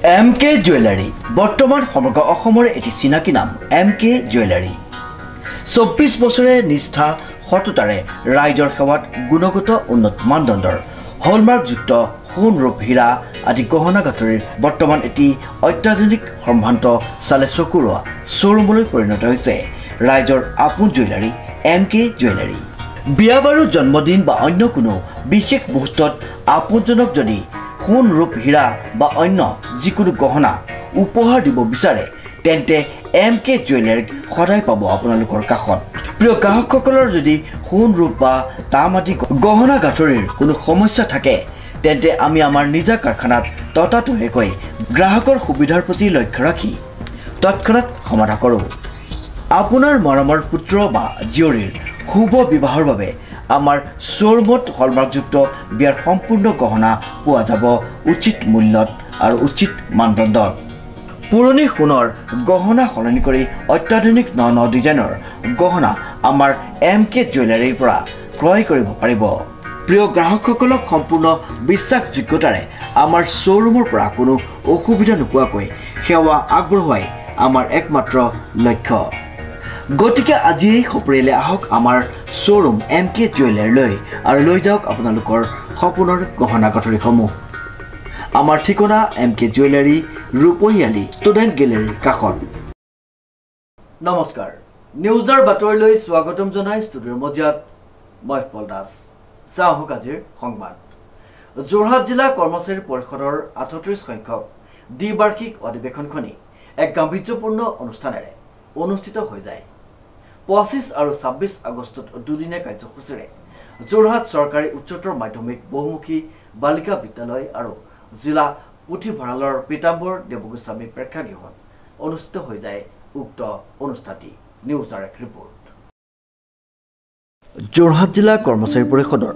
MK jewellery বৰ্তমান সমগ্ৰ অসমৰ এটি চিনাকি নাম MK জুৱেলাৰী 24 বছৰে নিষ্ঠা সততাৰে ৰাইজৰ সেৱাত গুণগত উন্নত মানদণ্ডৰ হলমাৰ্কযুক্ত সোণ ৰূপ হীৰা আদি গহনা গাঁথৰিৰ বৰ্তমান এটি অত্যাধুনিক সম্ভ্ৰান্ত চালে চকুৰোৱা শ্বৰুমলৈ পৰিণত হৈছে ৰাইজৰ আপোন জুৱেলাৰী MK জুৱেলাৰী। বিয়া বাৰু জন্মদিন বা অন্য কোনো বিশেষ মুহূৰ্তত আপোনজনক যদি সোণ ৰূপ হীৰা বা অন্য যিকোনো গহনা উপহাৰ দিব বিচাৰে তেন্তে MK জুৱেলাৰীক সদায় পাব আপোনালোকৰ কাষত। প্ৰিয় গ্ৰাহকসকলৰ যদি সোণ ৰূপ বা তাম আদি গহনা গাঁথৰিৰ কোনো সমস্যা থাকে তেন্তে আমি আমাৰ নিজা কাৰখানাত ততাতৈয়াকৈ গ্ৰাহকৰ সুবিধাৰ প্ৰতি লক্ষ্য ৰাখি তৎক্ষণাত সমাধা কৰোঁ। আপোনাৰ মৰমৰ পুত্ৰ বা জীয়ৰীৰ শুভ বিবাহৰ বাবে আমাৰ শ্বৰুমত হলমাৰ্কযুক্ত বিয়াৰ সম্পূৰ্ণ গহনা পোৱা যাব উচিত মূল্যত আৰু উচিত মানদণ্ডত। পুৰণি সোণৰ গহনা সলনি কৰি অত্যাধুনিক ন ডিজাইনৰ গহনা আমাৰ MK জুৱেলাৰীৰ পৰা ক্ৰয় কৰিব পাৰিব। প্ৰিয় গ্ৰাহকসকলক সম্পূৰ্ণ বিশ্বাসযোগ্যতাৰে আমাৰ শ্বৰুমৰ পৰা কোনো অসুবিধা নোপোৱাকৈ সেৱা আগবঢ়োৱাই আমাৰ একমাত্ৰ লক্ষ্য। গতিকে আজিয়েই সপৰিয়ালে আহক আমাৰ শ্বৰুম MK জুৱেলাৰীলৈ আৰু লৈ যাওক আপোনালোকৰ সপোনৰ গহনা গাঁথৰিসমূহ। আমাৰ ঠিকনা MK জুৱেলাৰী ৰূপহীয়ালি ষ্টুডেণ্ট গেলেৰীৰ কাষত। নমস্কাৰ, নিউজৰ বাতৰিলৈ স্বাগতম জনাই ষ্টুডিঅ'ৰ মজিয়াত মই পল দাস। চাওক আজিৰ সংবাদ। যোৰহাট জিলা কৰ্মচাৰী পৰিষদৰ 38 সংখ্যক দ্বিবাৰ্ষিক অধিৱেশনখনি এক গাম্ভীৰ্যপূৰ্ণ অনুষ্ঠানেৰে অনুষ্ঠিত হৈ যায়। 25 আৰু 26 আগষ্টত দুদিনীয়া কাৰ্যসূচীৰে যোৰহাট চৰকাৰী উচ্চতৰ মাধ্যমিক বহুমুখী বালিকা বিদ্যালয় আৰু জিলা পুথিভঁৰালৰ পীতাম্বৰ দেৱগোস্বামী প্ৰেক্ষাগৃহত অনুষ্ঠিত হৈ যায় উক্ত অনুষ্ঠানটি। নিউজৰ এক ৰিপৰ্ট। যোৰহাট জিলা কৰ্মচাৰী পৰিষদৰ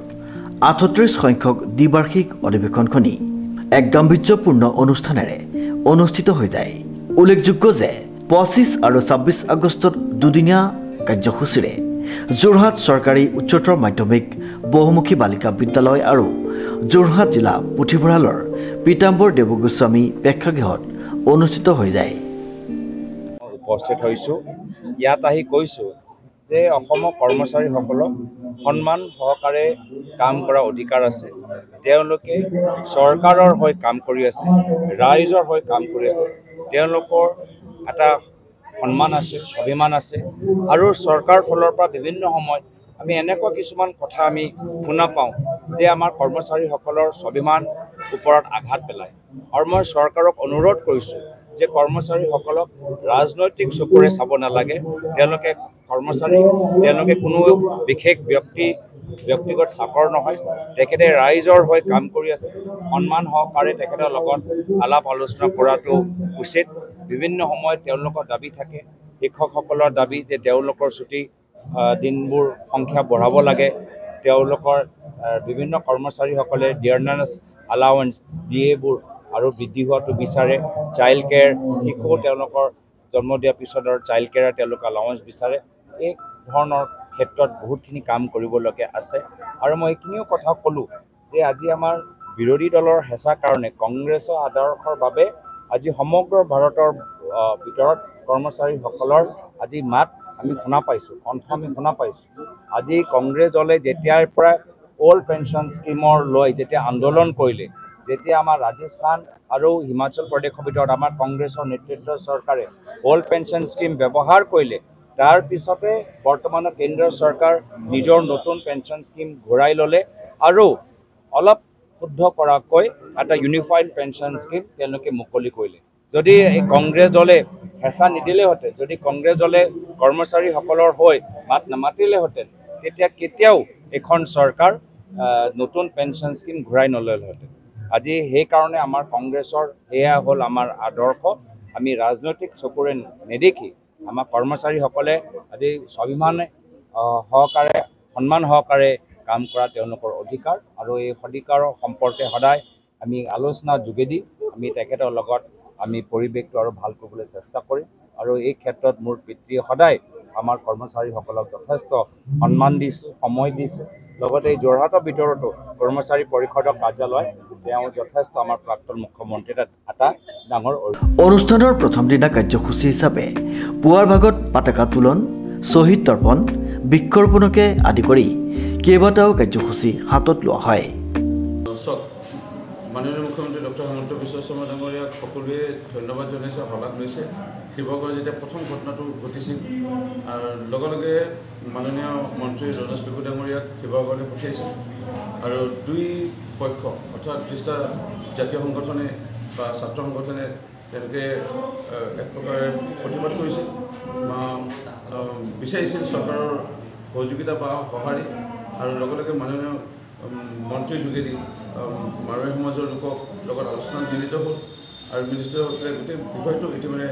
38 সংখ্যক দ্বিবাৰ্ষিক অধিৱেশনখনি এক গাম্ভীৰ্যপূৰ্ণ অনুষ্ঠানেৰে অনুষ্ঠিত হৈ যায়। উল্লেখযোগ্য যে 25 আৰু 26 আগষ্টত দুদিনীয়া কাৰ্যসূচীৰে যোৰহাট চৰকাৰী উচ্চতৰ মাধ্যমিক বহুমুখী বালিকা বিদ্যালয় আৰু যোৰহাট জিলা পুথিভঁৰালৰ পীতাম্বৰ দেৱগোস্বামী প্ৰেক্ষাগৃহত অনুষ্ঠিত হৈ যায়। উপস্থিত হৈছোঁ, ইয়াত আহি কৈছোঁ যে অসমৰ কৰ্মচাৰীসকলক সন্মান সহকাৰে কাম কৰা অধিকাৰ আছে। তেওঁলোকে চৰকাৰৰ হৈ কাম কৰি আছে, ৰাইজৰ হৈ কাম কৰি আছে। তেওঁলোকৰ এটা সন্মান আছে, স্বাভিমান আছে আৰু চৰকাৰ ফালৰ পৰা বিভিন্ন সময়ত আমি এনেকুৱা কিছুমান কথা আমি শুনা পাওঁ যে আমাৰ কৰ্মচাৰীসকলৰ স্বাভিমান ওপৰত আঘাত পেলায়। আৰু মই চৰকাৰক অনুৰোধ কৰিছোঁ যে কৰ্মচাৰীসকলক ৰাজনৈতিক চকুৰে চাব নালাগে। তেওঁলোকে কৰ্মচাৰী, তেওঁলোকে কোনো বিশেষ ব্যক্তিগত চাকৰ নহয়। তেখেতে ৰাইজৰ হৈ কাম কৰি আছে। সন্মান সহকাৰে তেখেতৰ লগত আলাপ আলোচনা কৰাটো উচিত। বিভিন্ন সময়ত তেওঁলোকৰ দাবী থাকে, শিক্ষকসকলৰ দাবী যে তেওঁলোকৰ ছুটি দিনবোৰ সংখ্যা বঢ়াব লাগে। তেওঁলোকৰ বিভিন্ন কৰ্মচাৰীসকলে ডিয়াৰনেছ এলাউৱেঞ্চ DA-বোৰ আৰু বৃদ্ধি হোৱাটো বিচাৰে। চাইল্ড কেয়াৰ, শিশু তেওঁলোকৰ জন্ম দিয়াৰ পিছতৰ চাইল্ড কেয়াৰ তেওঁলোকে এলাউৱেঞ্চ বিচাৰে। এই ধৰণৰ ক্ষেত্ৰত বহুতখিনি কাম কৰিবলগীয়া আছে। আৰু মই এইখিনিও কথা ক'লোঁ যে আজি আমাৰ বিৰোধী দলৰ হেঁচাৰ কাৰণে কংগ্ৰেছৰ আদৰ্শৰ বাবে আজি সমগ্ৰ ভাৰতৰ ভিতৰত কৰ্মচাৰীসকলৰ আজি মাত আমি শুনা পাইছোঁ, কণ্ঠ আমি শুনা পাইছোঁ। আজি কংগ্ৰেছ দলে যেতিয়াৰ পৰা অল্ড পেঞ্চন স্কিমৰ লৈ যেতিয়া আন্দোলন কৰিলে, যেতিয়া আমাৰ ৰাজস্থান আৰু হিমাচল প্ৰদেশৰ ভিতৰত আমাৰ কংগ্ৰেছৰ নেতৃত্বৰ চৰকাৰে অল্ড পেঞ্চন স্কিম ব্যৱহাৰ কৰিলে, তাৰ পিছতে বৰ্তমানৰ কেন্দ্ৰীয় চৰকাৰ নিজৰ নতুন পেঞ্চন স্কিম ঘূৰাই ল'লে আৰু অলপ শুদ্ধ কৰাকৈ এটা ইউনিফাইড পেঞ্চন স্কিম তেওঁলোকে মুকলি কৰিলে। যদি এই কংগ্ৰেছ দলে হেঁচা নিদিলেহেঁতেন, যদি কংগ্ৰেছ দলে কৰ্মচাৰীসকলৰ হৈ মাত নামাতিলেহেঁতেন, তেতিয়া কেতিয়াও এখন চৰকাৰ নতুন পেঞ্চন স্কিম ঘূৰাই নল'লেহেঁতেন। আজি সেইকাৰণে আমাৰ কংগ্ৰেছৰ এয়া হ'ল আমাৰ আদৰ্শ। আমি ৰাজনৈতিক চকুৰে নেদেখি আমাৰ কৰ্মচাৰীসকলে আজি স্বাভিমানে সহকাৰে সন্মান সহকাৰে কাম কৰা তেওঁলোকৰ অধিকাৰ আৰু এই অধিকাৰৰ সম্পৰ্কে সদায় আমি আলোচনাৰ যোগেদি আমি তেখেতৰ লগত আমি পৰিৱেশটো আৰু ভাল কৰিবলৈ চেষ্টা কৰিম। আৰু এই ক্ষেত্ৰত মোৰ পিতৃয়ে সদায় আমাৰ কৰ্মচাৰীসকলক যথেষ্ট সন্মান দিছে, সময় দিছে। লগতে এই যোৰহাটৰ ভিতৰতো কৰ্মচাৰী পৰিষদৰ কাৰ্যালয় তেওঁ যথেষ্ট আমাৰ প্ৰাক্তন মুখ্যমন্ত্ৰীৰ এটা ডাঙৰ অনুষ্ঠানৰ প্ৰথম দিনা কাৰ্যসূচী হিচাপে পুৱাৰ ভাগত পতাকা তোলন শ্বহীদ তৰ্পণ বৃক্ষৰোপণকে আদি কৰি কেইবাটাও কাৰ্যসূচী হাতত লোৱা হয় মাননীয় মুখ্যমন্ত্ৰী ডক্টৰ হিমন্ত বিশ্ব শৰ্মা ডাঙৰীয়াক সকলোৱে ধন্যবাদ জনাইছে শলাগ লৈছে শিৱসাগৰ যেতিয়া প্ৰথম ঘটনাটো ঘটিছিল আৰু লগে লগে মাননীয় মন্ত্ৰী ৰমেশ পেগু ডাঙৰীয়াক শিৱসাগৰলৈ পঠিয়াইছিল আৰু দুই পক্ষ অৰ্থাৎ 30টা জাতীয় সংগঠনে বা ছাত্ৰ সংগঠনে তেওঁলোকে এক প্ৰকাৰে প্ৰতিবাদ কৰিছিল বিচাৰিছিল চৰকাৰৰ সহযোগিতা বা সঁহাৰি আৰু লগে লগে মাননীয় মন্ত্ৰীৰ যোগেদি মাৰোৱাৰী সমাজৰ লোকক লগত আলোচনাত মিলিত হ'ল আৰু মিনিষ্টাৰসকলে গোটেই বিষয়টো ইতিমধ্যে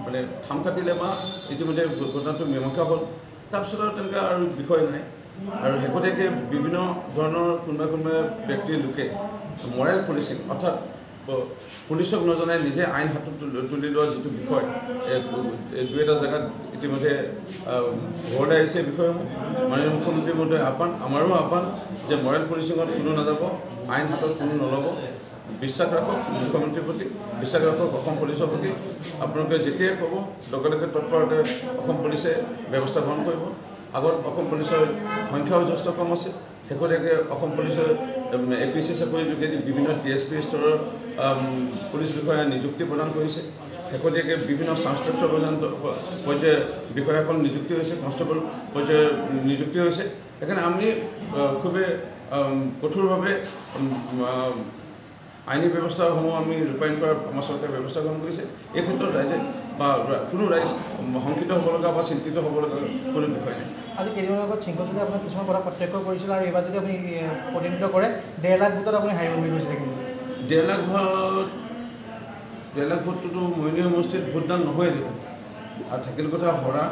মানে থাম কাটিলে বা ইতিমধ্যে ঘটনাটো মীমাংসা হ'ল তাৰপিছত আৰু তেনেকৈ আৰু বিষয় নাই আৰু শেহতীয়াকৈ বিভিন্ন ধৰণৰ কোনোবা ব্যক্তিৰ লোকে মৰেল পুলিচিং অৰ্থাৎ পুলিচক নজনাই নিজে আইন হাতত তুলি লোৱা যিটো বিষয় দুই এটা জেগাত ইতিমধ্যে ঘৰলৈ আহিছে বিষয়সমূহ মাননীয় মুখ্যমন্ত্ৰীৰ মধ্যে আহ্বান আমাৰো আহ্বান যে মৰেল পুলিচিঙত কোনো নাযাব আইন হাতত কোনো নল'ব বিশ্বাস ৰাখক মুখ্যমন্ত্ৰীৰ প্ৰতি বিশ্বাস ৰাখক অসম পুলিচৰ প্ৰতি আপোনালোকে যেতিয়াই ক'ব লগে লগে তৎপৰতে অসম পুলিচে ব্যৱস্থা গ্ৰহণ কৰিব আগত অসম পুলিচৰ সংখ্যাও যথেষ্ট কম আছে শেহতীয়াকৈ অসম পুলিচৰ APC চাকৰিৰ যোগেদি বিভিন্ন DSP স্তৰৰ পুলিচ বিষয়া নিযুক্তি প্ৰদান কৰিছে শেহতীয়াকৈ বিভিন্ন চাব ইন্সপেক্টৰ পৰ্যায়ৰ বিষয়াসকল নিযুক্তি হৈছে কনষ্টেবল পৰ্যায়ৰ নিযুক্তি হৈছে সেইকাৰণে আমি খুবেই কঠোৰভাৱে আইনী ব্যৱস্থাসমূহ আমি ৰূপায়ণ কৰাৰ আমাৰ চৰকাৰে ব্যৱস্থা গ্ৰহণ কৰিছে এই ক্ষেত্ৰত ৰাইজে বা কোনো ৰাইজ শংকিত হ'ব লগা বা চিন্তিত হ'ব লগা কোনো বিষয় নাই আজি কেইদিনমান আগত চিংকচুকে আপোনাৰ কিছুমান কথা প্ৰত্যক্ষ কৰিছিল আৰু এইবাৰ যদি আপুনি প্ৰতিনিধিত্ব কৰে 1.5 লাখ ভোটত আপুনি হাৰিব বুলি কৈছিলে কিন্তু 1.5 লাখ ভোটটোতো মৰিয়নি সমষ্টিত ভোটদান নহয় দেখোন আৰু থাকিল কথা হৰা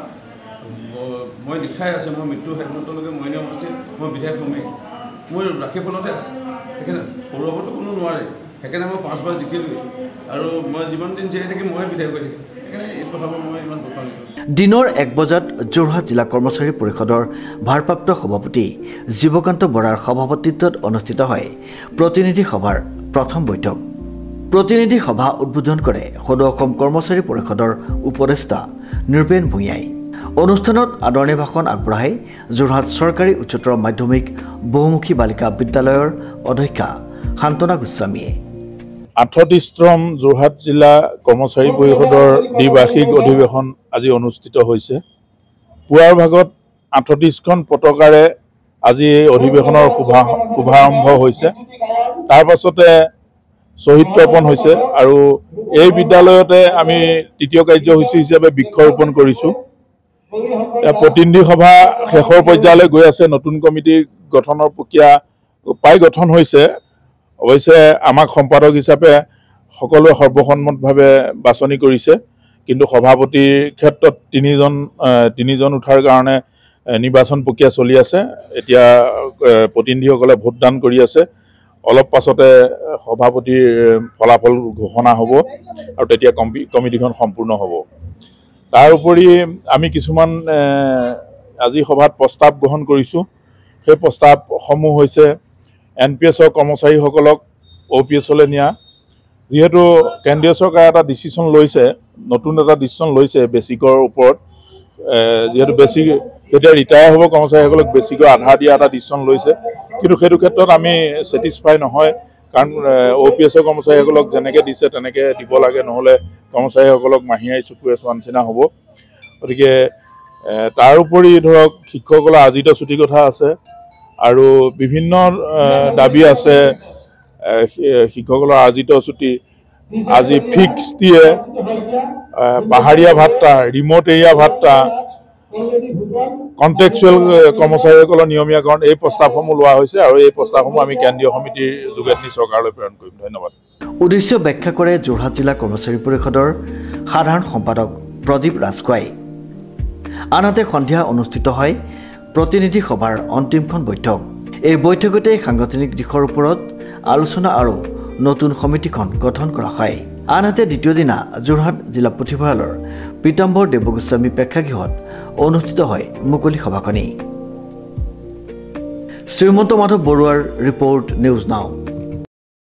মই লিখাই আছে মই মৃত্যু সিদ্ধান্তলৈকে মৰিয়নি সমষ্টিত মই বিধায়ক হ'মেই মোৰ ৰাখিবলতে আছে সেইকাৰণে সৰু হ'বতো কোনো নোৱাৰে সেইকাৰণে মই 5 বাৰ জিকিলোৱেই আৰু মই যিমান দিন জীয়াই থাকিম মই বিধায়ক হৈ থাকিম সেইকাৰণে এই কথাবোৰ মই ইমান গুৰুত্ব নিদিওঁ দিনৰ 1 বজাত যোৰহাট জিলা কৰ্মচাৰী পৰিষদৰ ভাৰপ্ৰাপ্ত সভাপতি জীৱকান্ত বৰাৰ সভাপতিত্বত অনুষ্ঠিত হয় প্ৰতিনিধি সভাৰ প্ৰথম বৈঠক প্ৰতিনিধি সভা উদ্বোধন কৰে সদৌ অসম কৰ্মচাৰী পৰিষদৰ উপদেষ্টা নিৰপেন ভূঞাই অনুষ্ঠানত আদৰণি ভাষণ আগবঢ়াই যোৰহাট চৰকাৰী উচ্চতৰ মাধ্যমিক বহুমুখী বালিকা বিদ্যালয়ৰ অধ্যক্ষা শান্তনা গোস্বামীয়ে 38তম যোৰহাট জিলা কৰ্মচাৰী পৰিষদৰ দ্বিবাৰ্ষিক অধিৱেশন আজি অনুষ্ঠিত হৈছে পুৱাৰ ভাগত 38খন পতাকাৰে আজি এই অধিৱেশনৰ শুভাৰম্ভ হৈছে তাৰ পাছতে শ্বহীদ তৰ্পণ হৈছে আৰু এই বিদ্যালয়তে আমি তৃতীয় কাৰ্যসূচী হিচাপে বৃক্ষৰোপণ কৰিছোঁ প্ৰতিনিধি সভা শেষৰ পৰ্যায়লৈ গৈ আছে নতুন কমিটি গঠনৰ প্ৰক্ৰিয়া প্ৰায় গঠন হৈছে অৱশ্যে আমাক সম্পাদক হিচাপে সকলোৱে সৰ্বসন্মতভাৱে বাছনি কৰিছে কিন্তু সভাপতিৰ ক্ষেত্ৰত তিনিজন উঠাৰ কাৰণে নিৰ্বাচন প্ৰক্ৰিয়া চলি আছে এতিয়া প্ৰতিনিধিসকলে ভোটদান কৰি আছে অলপ পাছতে সভাপতিৰ ফলাফল ঘোষণা হ'ব আৰু তেতিয়া কমিটিখন সম্পূৰ্ণ হ'ব তাৰ উপৰি আমি কিছুমান আজি সভাত প্ৰস্তাৱ গ্ৰহণ কৰিছোঁ সেই প্ৰস্তাৱসমূহ হৈছে NPSৰ কৰ্মচাৰীসকলক OPSলৈ নিয়া যিহেতু কেন্দ্ৰীয় চৰকাৰে এটা ডিচিশ্যন লৈছে নতুন এটা ডিচিশ্যন লৈছে বেছিকৰ ওপৰত যেহেতু বেছিক যেতিয়া ৰিটায়াৰ হ'ব কৰ্মচাৰীসকলক বেছিকৈ আধাৰ দিয়া এটা ডিচিশ্যন লৈছে কিন্তু সেইটো ক্ষেত্ৰত আমি ছেটিছফাই নহয় কাৰণ OPSৰ কৰ্মচাৰীসকলক যেনেকৈ দিছে তেনেকৈ দিব লাগে নহ'লে কৰ্মচাৰীসকলক মাহিয়াই চকুৱে চোৱা নিচিনা হ'ব গতিকে তাৰ উপৰি ধৰক শিক্ষকসকলৰ আজিত ছুটি কথা আছে আৰু বিভিন্ন দাবী আছে শিক্ষকসকলৰ আজিত ছুটি আজি ফিক্স দিয়ে পাহাৰীয়া ভাত্তা ৰিম'ট এৰিয়া ভাত্তা কণ্টেক্সুৱেল কৰ্মচাৰীসকলৰ নিয়মীয়াকৰণ এই প্ৰস্তাৱসমূহ লোৱা হৈছে আৰু এই প্ৰস্তাৱসমূহ আমি কেন্দ্ৰীয় সমিতিৰ যোগেদি চৰকাৰলৈ প্ৰেৰণ কৰিম ধন্যবাদ উদ্দেশ্য ব্যাখ্যা কৰে যোৰহাট জিলা কৰ্মচাৰী পৰিষদৰ সাধাৰণ সম্পাদক প্ৰদীপ ৰাজখোৱাই আনহাতে সন্ধিয়া অনুষ্ঠিত হয় প্ৰতিনিধি সভাৰ অন্তিমখন বৈঠক এই বৈঠকতে সাংগঠনিক দিশৰ ওপৰত আলোচনা আৰু নতুন সমিতিখন গঠন কৰা হয় আনহাতে দ্বিতীয় দিনা যোৰহাট জিলা পুথিভঁৰালৰ পীতাম্বৰ দেৱগোস্বামী প্ৰেক্ষাগৃহত অনুষ্ঠিত হয় মুকলি সভাখনি শ্ৰীমন্ত মাধৱ বৰুৱাৰ ৰিপৰ্ট নিউজ নাও।